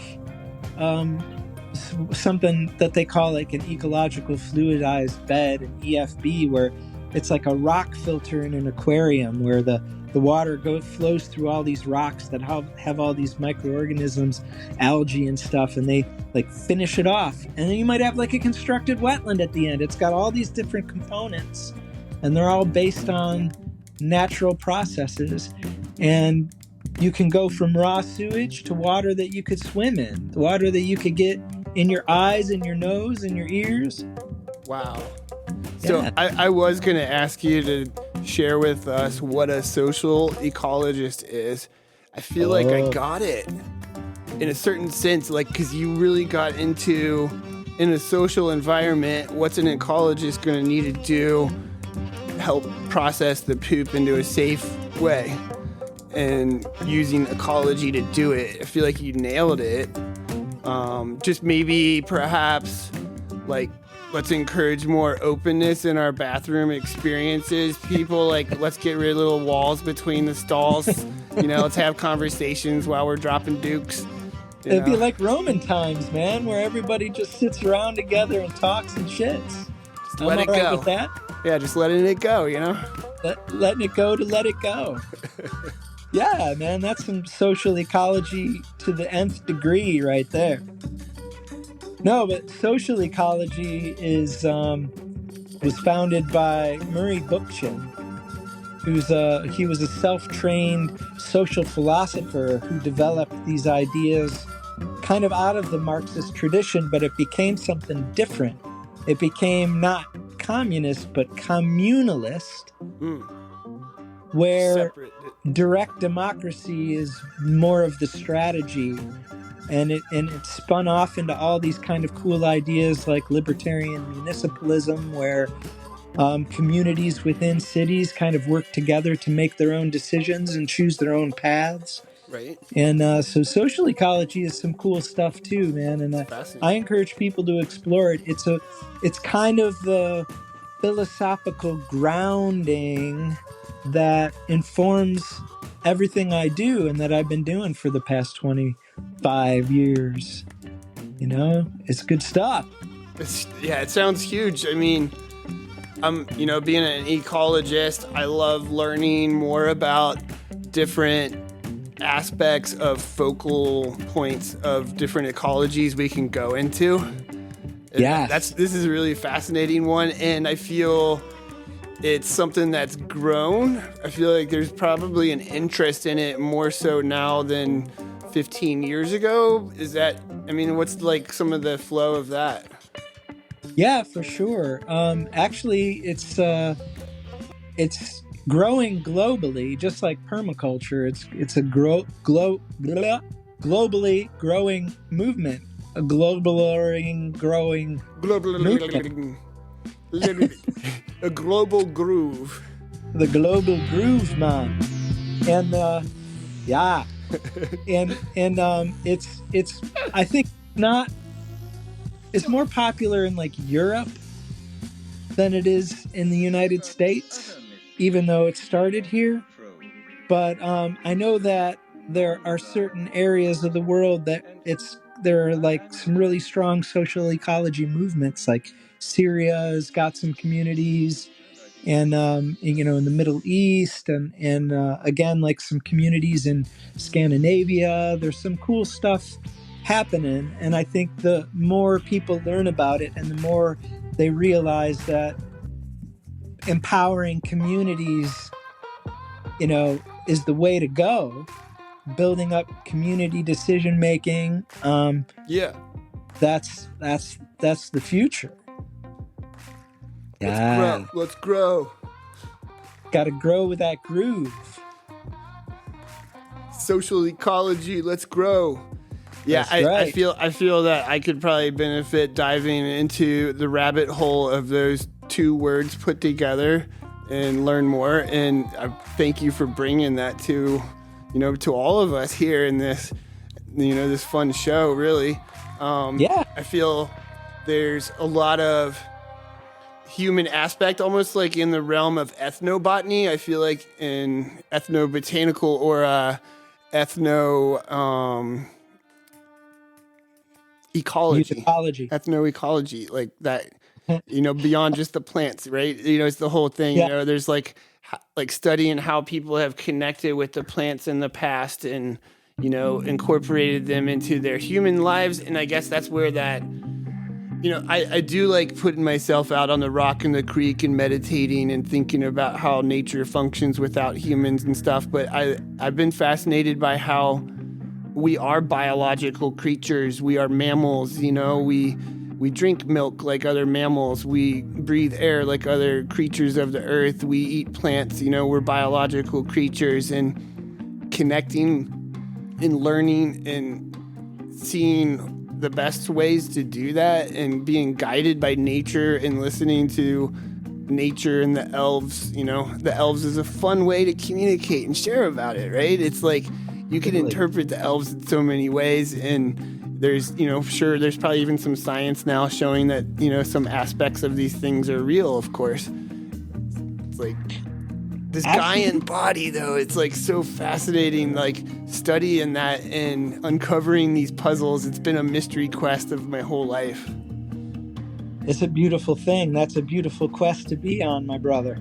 something that they call like an ecological fluidized bed, an EFB, where it's like a rock filter in an aquarium where the water flows through all these rocks that have all these microorganisms, algae and stuff, and they like finish it off. And then you might have like a constructed wetland at the end. It's got all these different components, and they're all based on natural processes. And you can go from raw sewage to water that you could swim in, the water that you could get in your eyes and your nose and your ears. Wow. So I was going to ask you to share with us what a social ecologist is. I feel like I got it. in a certain sense, like, because you really got into, in a social environment, what's an ecologist going to need to do, help process the poop into a safe way, and using ecology to do it. I feel like you nailed it. Just maybe perhaps like, let's encourage more openness in our bathroom experiences. People, like, let's get rid of little walls between the stalls. Let's have conversations while we're dropping dukes. It'd be like Roman times, man, where everybody just sits around together and talks and shits. Just let it go. With that. Yeah, just letting it go, Letting it go to let it go. Yeah, man, that's some social ecology to the nth degree right there. No, but social ecology was founded by Murray Bookchin, he was a self-trained social philosopher who developed these ideas kind of out of the Marxist tradition, but it became something different. It became not communist, but communalist, where Separate. Direct democracy is more of the strategy. And it spun off into all these kind of cool ideas like libertarian municipalism, where communities within cities kind of work together to make their own decisions and choose their own paths. Right. And so social ecology is some cool stuff too, man. And I encourage people to explore it. It's kind of the philosophical grounding that informs everything I do and that I've been doing for the past 25 years. It's good stuff. It sounds huge. I mean, being an ecologist, I love learning more about different aspects of focal points of different ecologies we can go into. Yeah. This is a really fascinating one, and I feel it's something that's grown. I feel like there's probably an interest in it more so now than 15 years ago. What's like some of the flow of that? Yeah, for sure. Actually, it's growing globally, just like permaculture. It's a globally growing movement, a growing movement. A global groove. The global groove, man. And yeah. and it's I think it's more popular in like Europe than it is in the United States, even though it started here. But I know that there are certain areas of the world that there are like some really strong social ecology movements, like Syria has got some communities, and in the Middle East, and again, like some communities in Scandinavia. There's some cool stuff happening, and I think the more people learn about it and the more they realize that empowering communities, is the way to go. Building up community decision making, that's the future. Let's grow. Got to grow with that groove. Social ecology, let's grow. Yeah, Right. I feel that I could probably benefit diving into the rabbit hole of those two words put together and learn more. And I thank you for bringing that to all of us here in this, this fun show, really. I feel there's a lot of human aspect, almost like in the realm of ethnobotany. I feel like in ethnobotanical or ethnoecology, like that, beyond just the plants, right? It's the whole thing. Yeah. There's like studying how people have connected with the plants in the past and incorporated them into their human lives. And I guess that's where that, I do like putting myself out on the rock in the creek and meditating and thinking about how nature functions without humans and stuff. But I've been fascinated by how we are biological creatures. We are mammals, we drink milk like other mammals. We breathe air like other creatures of the earth. We eat plants, we're biological creatures, and connecting and learning and seeing the best ways to do that and being guided by nature and listening to nature and the elves. You know, the elves is a fun way to communicate and share about it, right? It's like you can interpret the elves in so many ways, and there's, you know, sure, there's probably even some science now showing that, you know, some aspects of these things are real, of course. It's like this Gaian body, though, it's like so fascinating, like studying that and uncovering these puzzles. It's been a mystery quest of my whole life. It's a beautiful thing. That's a beautiful quest to be on, my brother.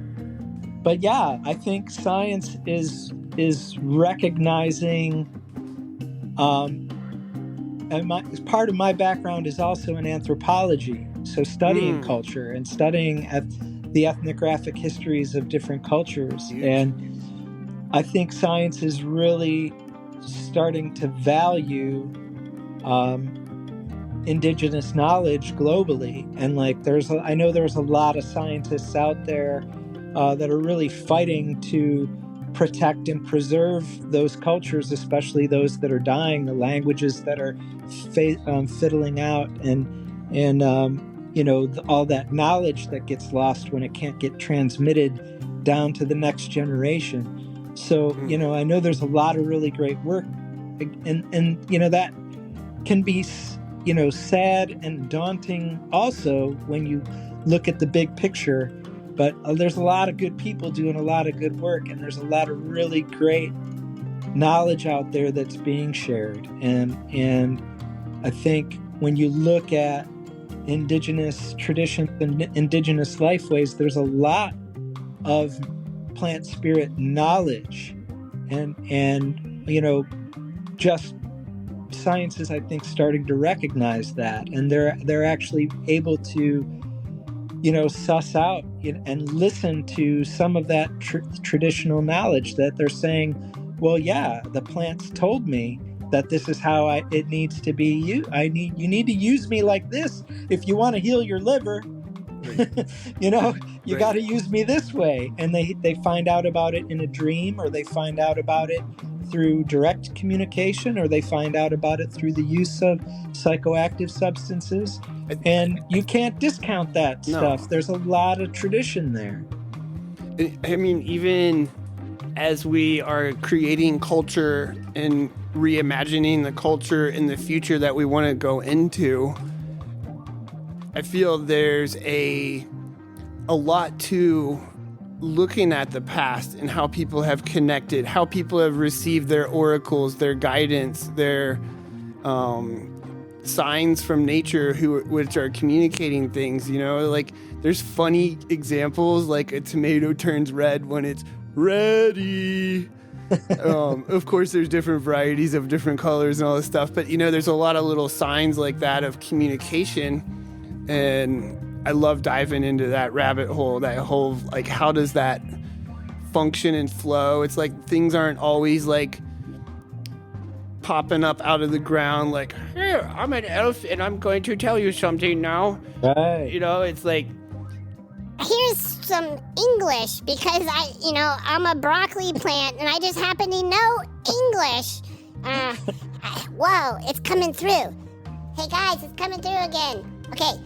But yeah, I think science is recognizing, and part of my background is also in anthropology, so studying culture and studying the ethnographic histories of different cultures. And I think science is really starting to value indigenous knowledge globally. And like I know there's a lot of scientists out there that are really fighting to protect and preserve those cultures, especially those that are dying, the languages that are fiddling out, and you know, all that knowledge that gets lost when it can't get transmitted down to the next generation. So, you know, I know there's a lot of really great work, and you know, that can be, you know, sad and daunting also when you look at the big picture. But there's a lot of good people doing a lot of good work, and there's a lot of really great knowledge out there that's being shared. And I think when you look at indigenous traditions and indigenous lifeways, there's a lot of plant spirit knowledge, and you know, just science is, I think, starting to recognize that, and they're actually able to, you know, suss out and listen to some of that traditional knowledge that they're saying, well, yeah, the plants told me that this is how it needs to be. You need to use me like this if you want to heal your liver. You know, you got to use me this way. And they find out about it in a dream, or they find out about it through direct communication, or they find out about it through the use of psychoactive substances. And you can't discount that stuff. There's a lot of tradition there. I mean, even as we are creating culture and reimagining the culture in the future that we want to go into, I feel there's a lot to looking at the past and how people have connected, how people have received their oracles, their guidance, their signs from nature which are communicating things. You know, like there's funny examples, like a tomato turns red when it's ready. Of course there's different varieties of different colors and all this stuff, but you know, there's a lot of little signs like that of communication, and I love diving into that rabbit hole, that whole, like, how does that function and flow? It's like things aren't always like popping up out of the ground like, here, I'm an elf and I'm going to tell you something now. Right. You know, it's like, here's some English because I'm a broccoli plant and I just happen to know English. Whoa, it's coming through. Hey guys, it's coming through again. Okay.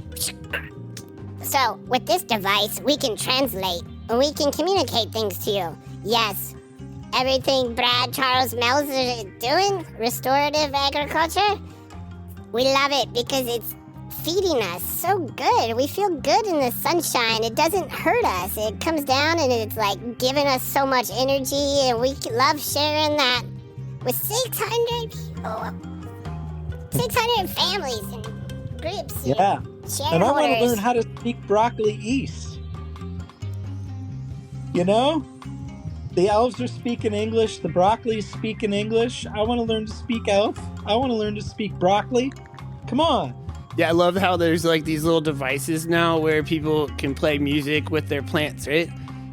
So with this device, we can translate and we can communicate things to you. Yes, everything Brad Charles Melzer is doing, restorative agriculture, we love it because it's feeding us so good. We feel good in the sunshine. It doesn't hurt us. It comes down and it's like giving us so much energy, and we love sharing that with 600 people, 600 families and groups. Yeah. And I want to learn how to speak broccoli East. You know? The elves are speaking English. The broccoli's speaking English. I want to learn to speak elf. I want to learn to speak broccoli. Come on. Yeah, I love how there's like these little devices now where people can play music with their plants, right?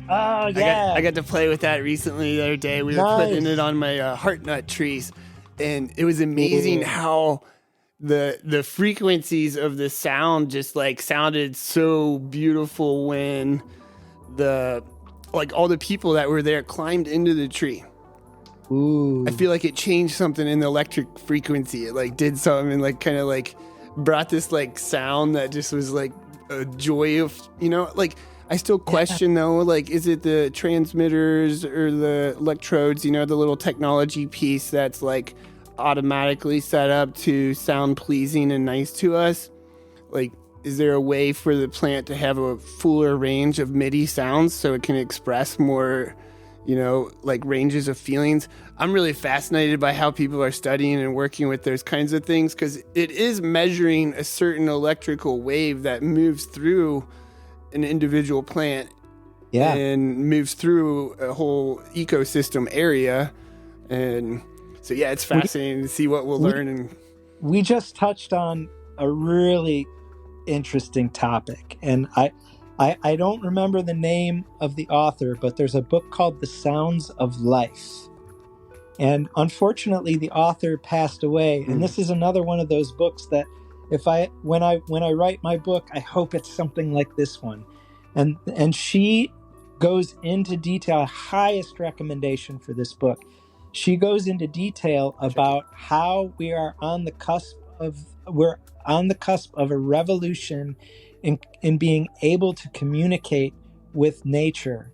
Oh, yeah. I got to play with that recently the other day. We were putting it on my heart nut trees, and it was amazing how the frequencies of the sound just like sounded so beautiful when all the people that were there climbed into the tree. Ooh. I feel like it changed something in the electric frequency. It like did something and like kind of like brought this like sound that just was like a joy of, you know, like I still question though, like, is it the transmitters or the electrodes, you know, the little technology piece that's like automatically set up to sound pleasing and nice to us? Like, is there a way for the plant to have a fuller range of MIDI sounds so it can express more, you know, like ranges of feelings? I'm really fascinated by how people are studying and working with those kinds of things, because it is measuring a certain electrical wave that moves through an individual plant and moves through a whole ecosystem area. And so, yeah, it's fascinating to see what we'll learn. And we just touched on a really interesting topic, and I don't remember the name of the author, but there's a book called The Sounds of Life. And unfortunately, the author passed away. And this is another one of those books that when I write my book, I hope it's something like this one. And she goes into detail, highest recommendation for this book. She goes into detail about how we are on the cusp of a revolution in being able to communicate with nature,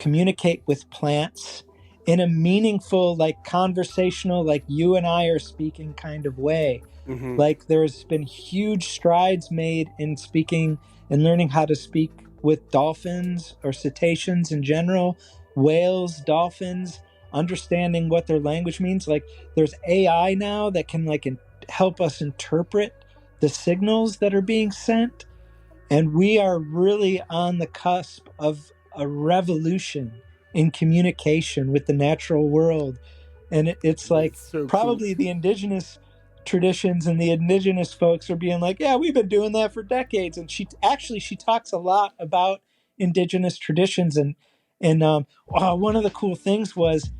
communicate with plants in a meaningful, like conversational, like you and I are speaking kind of way. Mm-hmm. Like there's been huge strides made in speaking and learning how to speak with dolphins or cetaceans in general, whales, dolphins, understanding what their language means. Like there's AI now that can like help us interpret the signals that are being sent. And we are really on the cusp of a revolution in communication with the natural world. And it's like so probably cool. The indigenous traditions and the indigenous folks are being like, yeah, we've been doing that for decades. And she talks a lot about indigenous traditions. And one of the cool things was,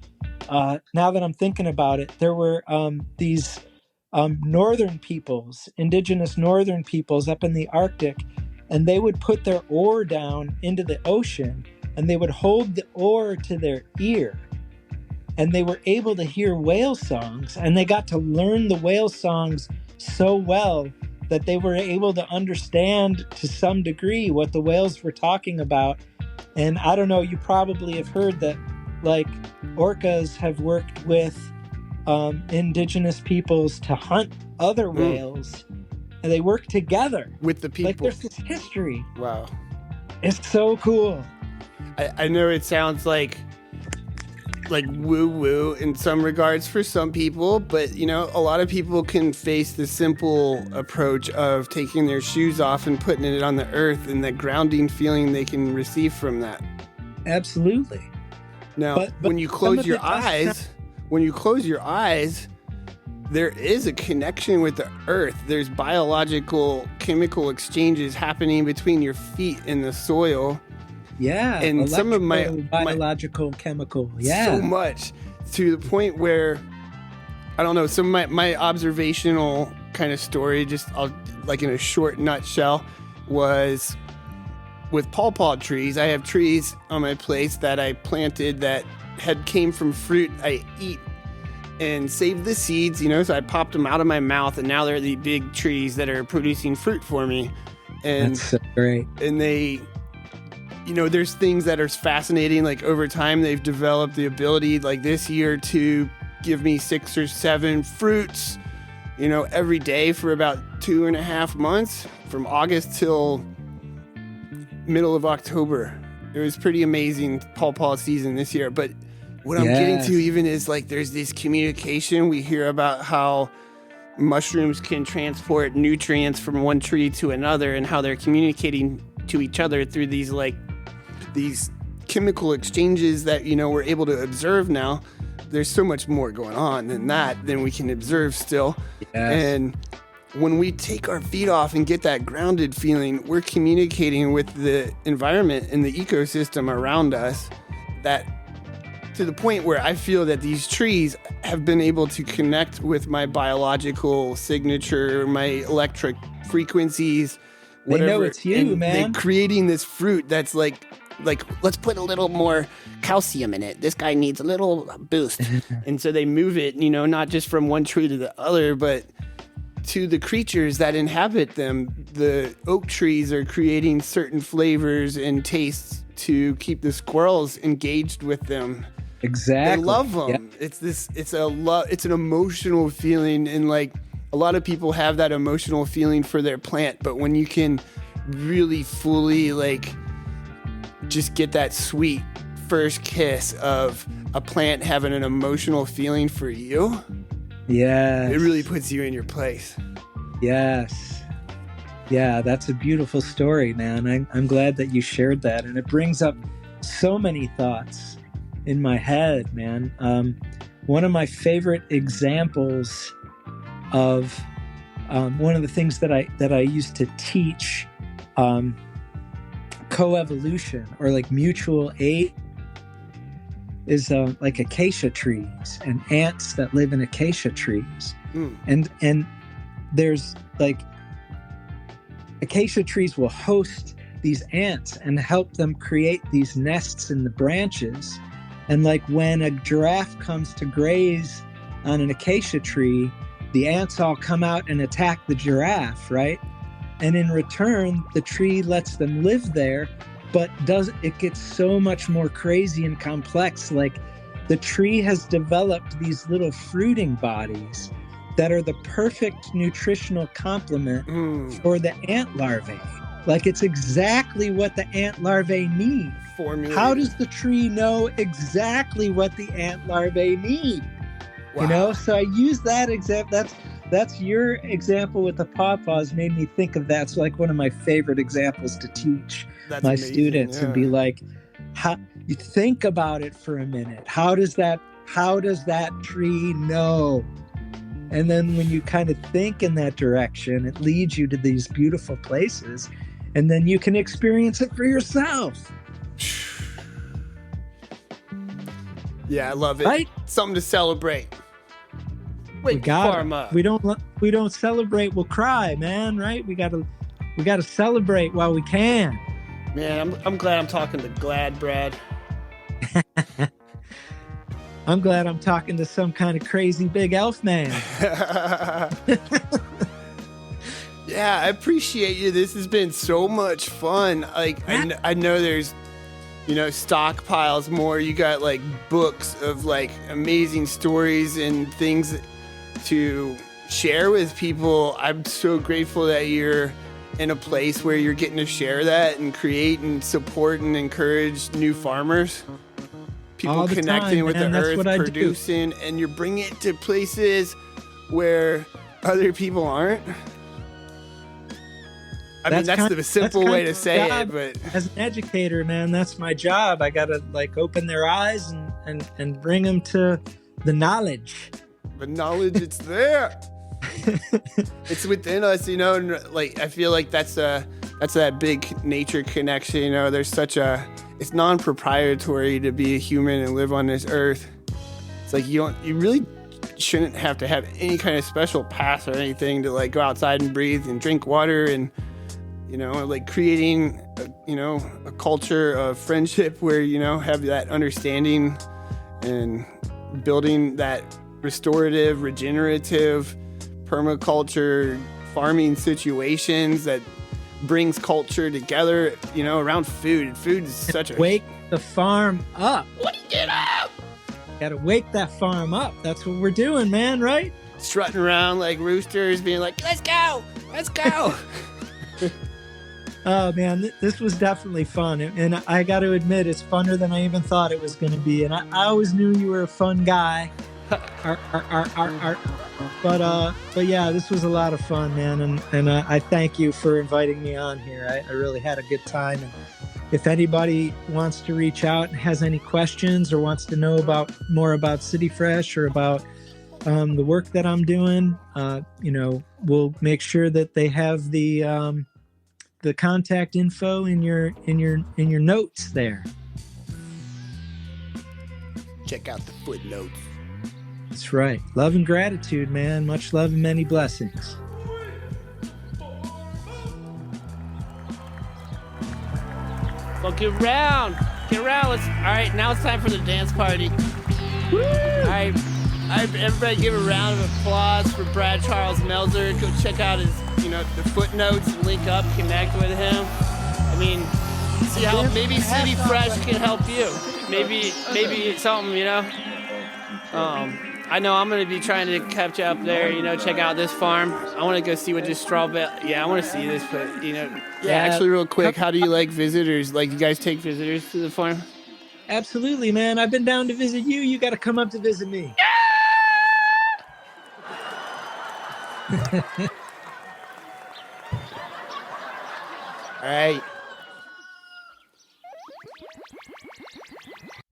now that I'm thinking about it, there were these northern peoples, indigenous northern peoples up in the Arctic, and they would put their oar down into the ocean and they would hold the oar to their ear, and they were able to hear whale songs, and they got to learn the whale songs so well that they were able to understand to some degree what the whales were talking about. And I don't know, you probably have heard that like orcas have worked with indigenous peoples to hunt other whales, and they work together with the people. Like there's this history. Wow. It's so cool. I know it sounds like woo-woo in some regards for some people, but you know, a lot of people can face the simple approach of taking their shoes off and putting it on the earth, and the grounding feeling they can receive from that. Absolutely. Now, but when you close your eyes, there is a connection with the earth. There's biological, chemical exchanges happening between your feet and the soil. Yeah, and some of my biological, chemical, yeah, so much to the point where I don't know. Some of my observational kind of story, just like in a short nutshell, was with pawpaw trees. I have trees on my place that I planted that came from fruit I eat and saved the seeds. You know, so I popped them out of my mouth, and now they're the big trees that are producing fruit for me. And that's so great. And they. You know, there's things that are fascinating. Like over time, they've developed the ability, like this year, to give me 6 or 7 fruits, you know, every day for about 2.5 months, from August till middle of October. It was pretty amazing pawpaw season this year. But what I'm getting to even is like there's this communication. We hear about how mushrooms can transport nutrients from one tree to another and how they're communicating to each other through these chemical exchanges that, you know, we're able to observe now. There's so much more going on than we can observe still. Yes. And when we take our feet off and get that grounded feeling, we're communicating with the environment and the ecosystem around us, that to the point where I feel that these trees have been able to connect with my biological signature, my electric frequencies. Whatever. They know it's you, and man. They're creating this fruit that's like like, let's put a little more calcium in it. This guy needs a little boost. And so they move it, you know, not just from one tree to the other, but to the creatures that inhabit them. The oak trees are creating certain flavors and tastes to keep the squirrels engaged with them. Exactly. They love them. Yeah. It's an emotional feeling, and like a lot of people have that emotional feeling for their plant, but when you can really fully like just get that sweet first kiss of a plant having an emotional feeling for you, it really puts you in your place. Yes. Yeah, that's a beautiful story, man. I'm glad that you shared that, and it brings up so many thoughts in my head, man. One of my favorite examples of one of the things that I used to teach, coevolution or like mutual aid, is like acacia trees and ants that live in acacia trees. And there's like acacia trees will host these ants and help them create these nests in the branches. And like when a giraffe comes to graze on an acacia tree, the ants all come out and attack the giraffe, right? And in return, the tree lets them live there, but it gets so much more crazy and complex. Like the tree has developed these little fruiting bodies that are the perfect nutritional complement for the ant larvae. Like it's exactly what the ant larvae need. Formulated. How does the tree know exactly what the ant larvae need? Wow. You know, so I use that example. That's your example with the pawpaws made me think of that. It's like one of my favorite examples to teach my students, and be like, how you think about it for a minute. How does that tree know? And then when you kind of think in that direction, it leads you to these beautiful places, and then you can experience it for yourself. Yeah, I love it. Right? Something to celebrate. We don't celebrate, we'll cry, man. Right? We gotta celebrate while we can. Man, I'm glad I'm talking to Glad Brad. I'm glad I'm talking to some kind of crazy big elf man. Yeah, I appreciate you. This has been so much fun. Like, I know there's, you know, stockpiles more. You got like books of like amazing stories and things to share with people. I'm so grateful that you're in a place where you're getting to share that and create and support and encourage new farmers. People connecting with the earth, producing, and you're bringing it to places where other people aren't. I mean, that's the simple way to say it, but as an educator, man, that's my job. I gotta like open their eyes and bring them to the knowledge. The knowledge, it's there. It's within us, you know. And like I feel like that's that big nature connection. You know, there's it's non-proprietary to be a human and live on this earth. It's like you really shouldn't have to have any kind of special pass or anything to like go outside and breathe and drink water, and you know, like creating a culture of friendship where, you know, have that understanding and building that restorative, regenerative, permaculture farming situations that brings culture together, you know, around food. Food is such a... Wake the farm up. Get up! Gotta wake that farm up. That's what we're doing, man, right? Strutting around like roosters, being like, let's go! Let's go! Oh, man, this was definitely fun. And I got to admit, it's funner than I even thought it was going to be. And I always knew you were a fun guy. But yeah, this was a lot of fun, man. And I thank you for inviting me on here. I really had a good time. And if anybody wants to reach out and has any questions or wants to know more about City Fresh or about the work that I'm doing, you know, we'll make sure that they have the contact info in your notes there. Check out the footnotes. That's right. Love and gratitude, man. Much love and many blessings. Well, get around. Get around. All right, now it's time for the dance party. Woo! All right, everybody give a round of applause for Brad Charles Melzer. Go check out his, the footnotes, link up, connect with him. I mean, see how maybe City Fresh can help you. Maybe something, I know I'm gonna be trying to catch up there, check out this farm. I want to go see what this straw bale. Yeah, I want to see this, but actually, real quick, how do you like visitors? Like, you guys take visitors to the farm? Absolutely, man. I've been down to visit you. You got to come up to visit me. All right.